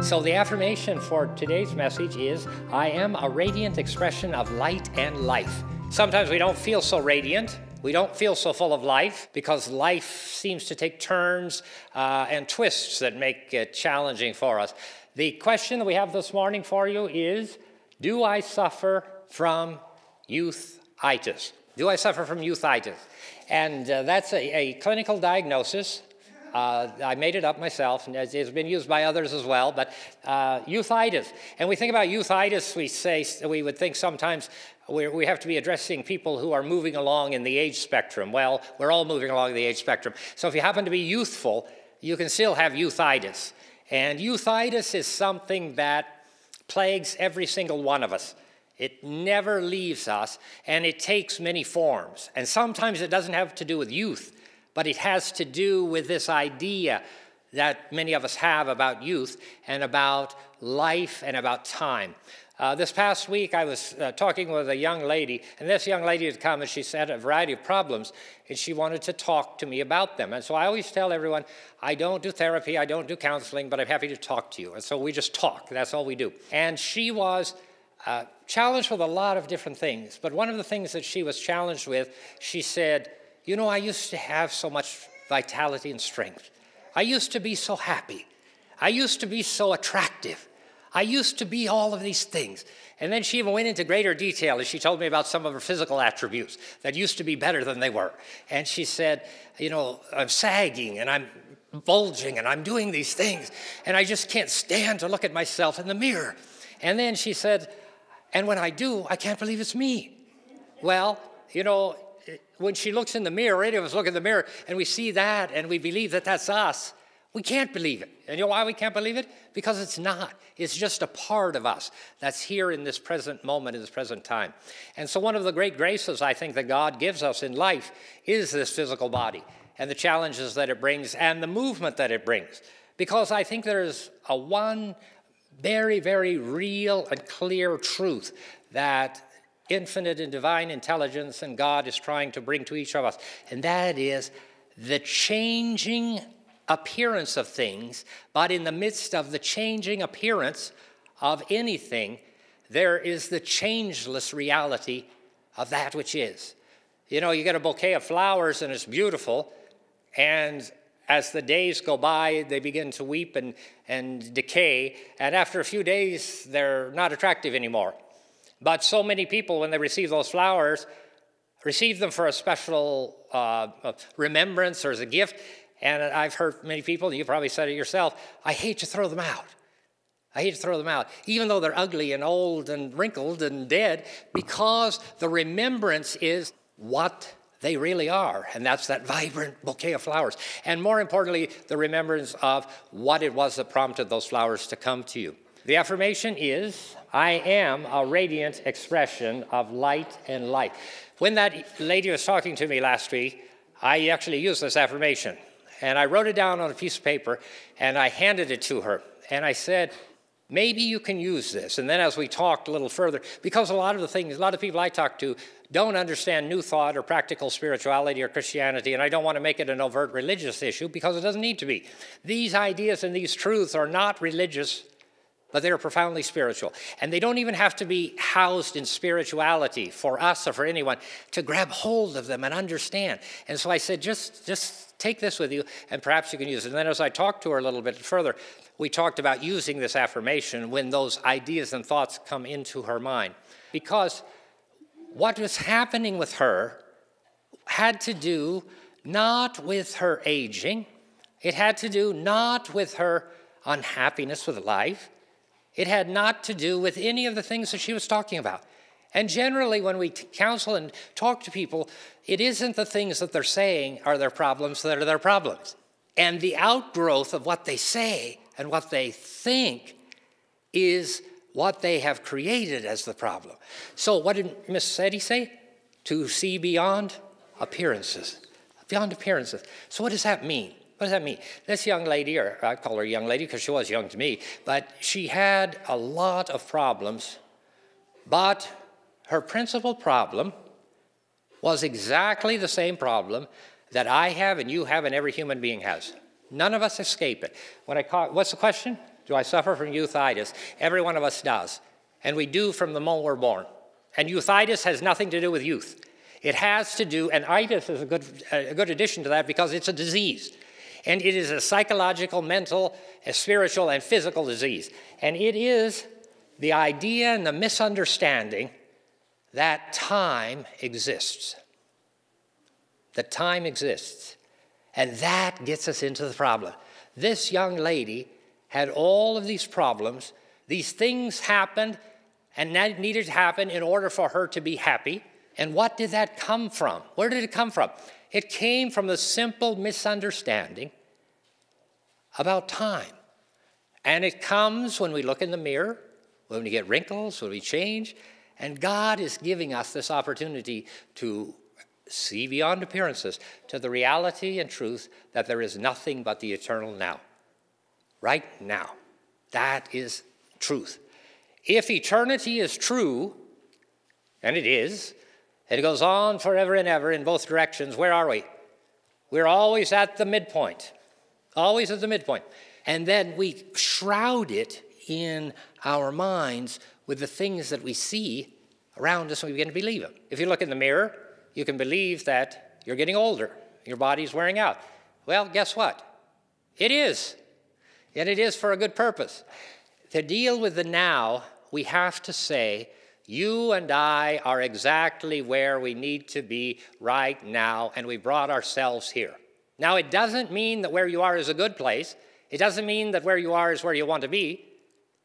So the affirmation for today's message is, I am a radiant expression of light and life. Sometimes we don't feel so radiant. We don't feel so full of life because life seems to take turns and twists that make it challenging for us. The question that we have this morning for you is, do I suffer from youthitis? Do I suffer from youthitis? And that's a clinical diagnosis. I made it up myself, and it's been used by others as well, but youthitis. And we think about youthitis, we would think sometimes we have to be addressing people who are moving along in the age spectrum. Well, we're all moving along the age spectrum. So if you happen to be youthful, you can still have youthitis. And youthitis is something that plagues every single one of us. It never leaves us, and it takes many forms. And sometimes it doesn't have to do with youth, but it has to do with this idea that many of us have about youth and about life and about time. This past week, I was talking with a young lady, and this young lady had come and she had a variety of problems, and she wanted to talk to me about them. And so I always tell everyone, I don't do therapy, I don't do counseling, but I'm happy to talk to you. And so we just talk, that's all we do. And she was challenged with a lot of different things, but one of the things that she was challenged with, she said, you know, I used to have so much vitality and strength. I used to be so happy. I used to be so attractive. I used to be all of these things. And then she even went into greater detail as she told me about some of her physical attributes that used to be better than they were. And she said, you know, I'm sagging and I'm bulging and I'm doing these things and I just can't stand to look at myself in the mirror. And then she said, and when I do, I can't believe it's me. Well, you know, when she looks in the mirror, any of us look in the mirror and we see that and we believe that that's us, we can't believe it. And you know why we can't believe it? Because it's not. It's just a part of us that's here in this present moment, in this present time. And so one of the great graces I think that God gives us in life is this physical body and the challenges that it brings and the movement that it brings. Because I think there's one very, very real and clear truth that infinite and divine intelligence and God is trying to bring to each of us. And that is the changing appearance of things, but in the midst of the changing appearance of anything, there is the changeless reality of that which is. You know, you get a bouquet of flowers and it's beautiful, and as the days go by, they begin to weep and decay, and after a few days, they're not attractive anymore. But so many people, when they receive those flowers, receive them for a special remembrance or as a gift. And I've heard many people, and you probably said it yourself, I hate to throw them out. I hate to throw them out, even though they're ugly and old and wrinkled and dead, because the remembrance is what they really are, and that's that vibrant bouquet of flowers. And more importantly, the remembrance of what it was that prompted those flowers to come to you. The affirmation is, I am a radiant expression of light and life. When that lady was talking to me last week, I actually used this affirmation. And I wrote it down on a piece of paper, and I handed it to her. And I said, maybe you can use this. And then as we talked a little further, because a lot of people I talk to don't understand New Thought or practical spirituality or Christianity, and I don't want to make it an overt religious issue because it doesn't need to be. These ideas and these truths are not religious, but they're profoundly spiritual. And they don't even have to be housed in spirituality for us or for anyone to grab hold of them and understand. And so I said, just take this with you, and perhaps you can use it. And then as I talked to her a little bit further, we talked about using this affirmation when those ideas and thoughts come into her mind. Because what was happening with her had to do not with her aging. It had to do not with her unhappiness with life. It had not to do with any of the things that she was talking about. And generally, when we counsel and talk to people, it isn't the things that they're saying are their problems that are their problems. And the outgrowth of what they say and what they think is what they have created as the problem. So what did Miss Seddy say? To see beyond appearances. Beyond appearances. So what does that mean? What does that mean? This young lady, or I call her young lady because she was young to me, but she had a lot of problems, but her principal problem was exactly the same problem that I have and you have and every human being has. None of us escape it. What's the question? Do I suffer from youth-itis? Every one of us does. And we do from the moment we're born. And youth-itis has nothing to do with youth. It has to do, and itis is a good addition to that because it's a disease. And it is a psychological, mental, a spiritual, and physical disease. And it is the idea and the misunderstanding that time exists. That time exists. And that gets us into the problem. This young lady had all of these problems. These things happened, and that needed to happen in order for her to be happy. And what did that come from? Where did it come from? It came from the simple misunderstanding about time. And it comes when we look in the mirror, when we get wrinkles, when we change. And God is giving us this opportunity to see beyond appearances to the reality and truth that there is nothing but the eternal now. Right now. That is truth. If eternity is true, and it is, it goes on forever and ever in both directions, where are we? We're always at the midpoint. Always at the midpoint. And then we shroud it in our minds with the things that we see around us and we begin to believe them. If you look in the mirror, you can believe that you're getting older. Your body's wearing out. Well, guess what? It is. And it is for a good purpose. To deal with the now, we have to say, you and I are exactly where we need to be right now, and we brought ourselves here. Now, it doesn't mean that where you are is a good place. It doesn't mean that where you are is where you want to be.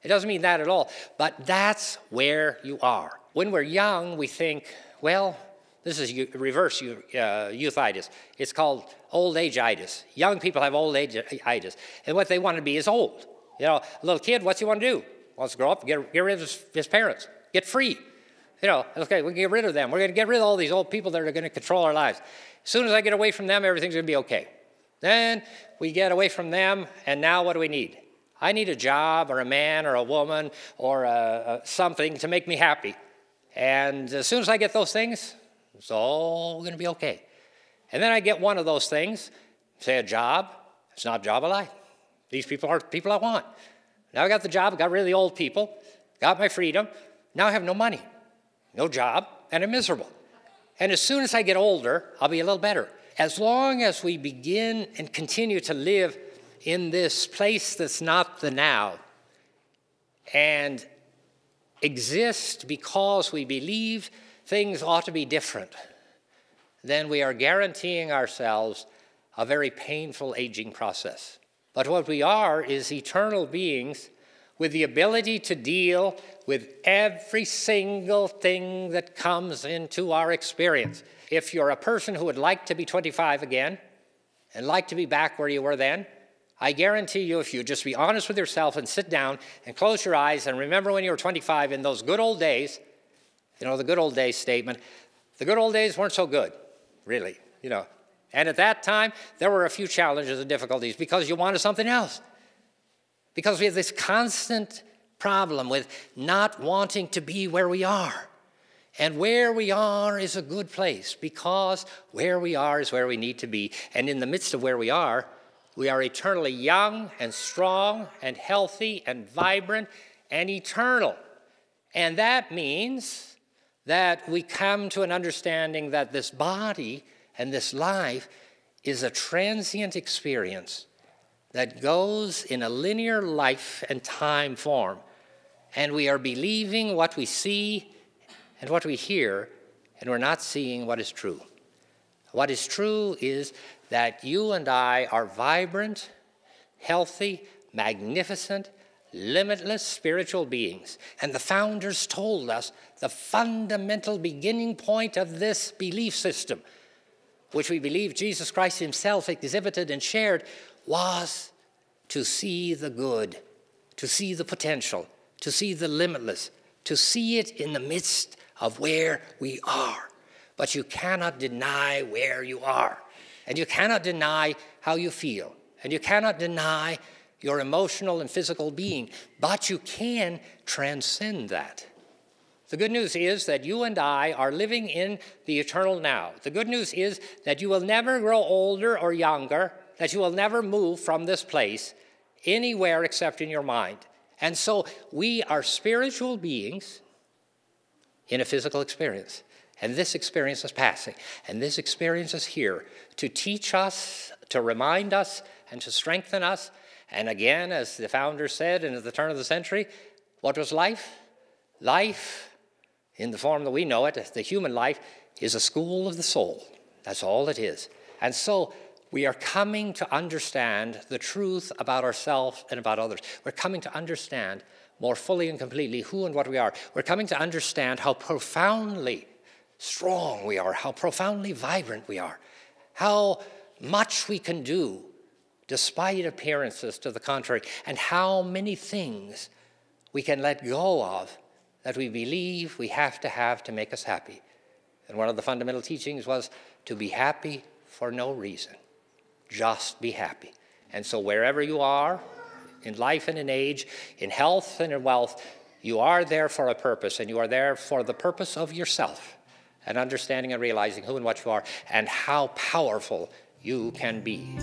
It doesn't mean that at all. But that's where you are. When we're young, we think, well, this is reverse youth-itis. It's called old age-itis. Young people have old age-itis. And what they want to be is old. You know, a little kid, what's he want to do? Wants to grow up, get rid of his parents, get free. You know, okay, we can get rid of them. We're going to get rid of all these old people that are going to control our lives. As soon as I get away from them, everything's going to be okay. Then we get away from them, and now what do we need? I need a job or a man or a woman or something to make me happy. And as soon as I get those things, it's all going to be okay. And then I get one of those things, say a job. It's not a job I like. These people are people I want. Now I got the job, got rid of the old people, got my freedom. Now I have no money, no job, and I'm miserable. And as soon as I get older, I'll be a little better. As long as we begin and continue to live in this place that's not the now and exist because we believe things ought to be different, then we are guaranteeing ourselves a very painful aging process. But what we are is eternal beings with the ability to deal with every single thing that comes into our experience. If you're a person who would like to be 25 again and like to be back where you were then, I guarantee you if you just be honest with yourself and sit down and close your eyes and remember when you were 25 in those good old days, you know, the good old days statement, the good old days weren't so good, really, you know. And at that time, there were a few challenges and difficulties because you wanted something else. Because we have this constant problem with not wanting to be where we are. And where we are is a good place because where we are is where we need to be. And in the midst of where we are eternally young and strong and healthy and vibrant and eternal. And that means that we come to an understanding that this body and this life is a transient experience that goes in a linear life and time form. And we are believing what we see and what we hear, and we're not seeing what is true. What is true is that you and I are vibrant, healthy, magnificent, limitless spiritual beings. And the founders told us the fundamental beginning point of this belief system, which we believe Jesus Christ himself exhibited and shared, was to see the good, to see the potential, to see the limitless, to see it in the midst of where we are. But you cannot deny where you are. And you cannot deny how you feel. And you cannot deny your emotional and physical being. But you can transcend that. The good news is that you and I are living in the eternal now. The good news is that you will never grow older or younger, that you will never move from this place anywhere except in your mind. And so we are spiritual beings in a physical experience. And this experience is passing. And this experience is here to teach us, to remind us, and to strengthen us. And again, as the founder said in the turn of the century, what was life? Life, in the form that we know it, the human life, is a school of the soul. That's all it is. And so we are coming to understand the truth about ourselves and about others. We're coming to understand more fully and completely who and what we are. We're coming to understand how profoundly strong we are, how profoundly vibrant we are, how much we can do despite appearances to the contrary, and how many things we can let go of that we believe we have to make us happy. And one of the fundamental teachings was to be happy for no reason. Just be happy. And so wherever you are, in life and in age, in health and in wealth, you are there for a purpose, and you are there for the purpose of yourself, and understanding and realizing who and what you are and how powerful you can be.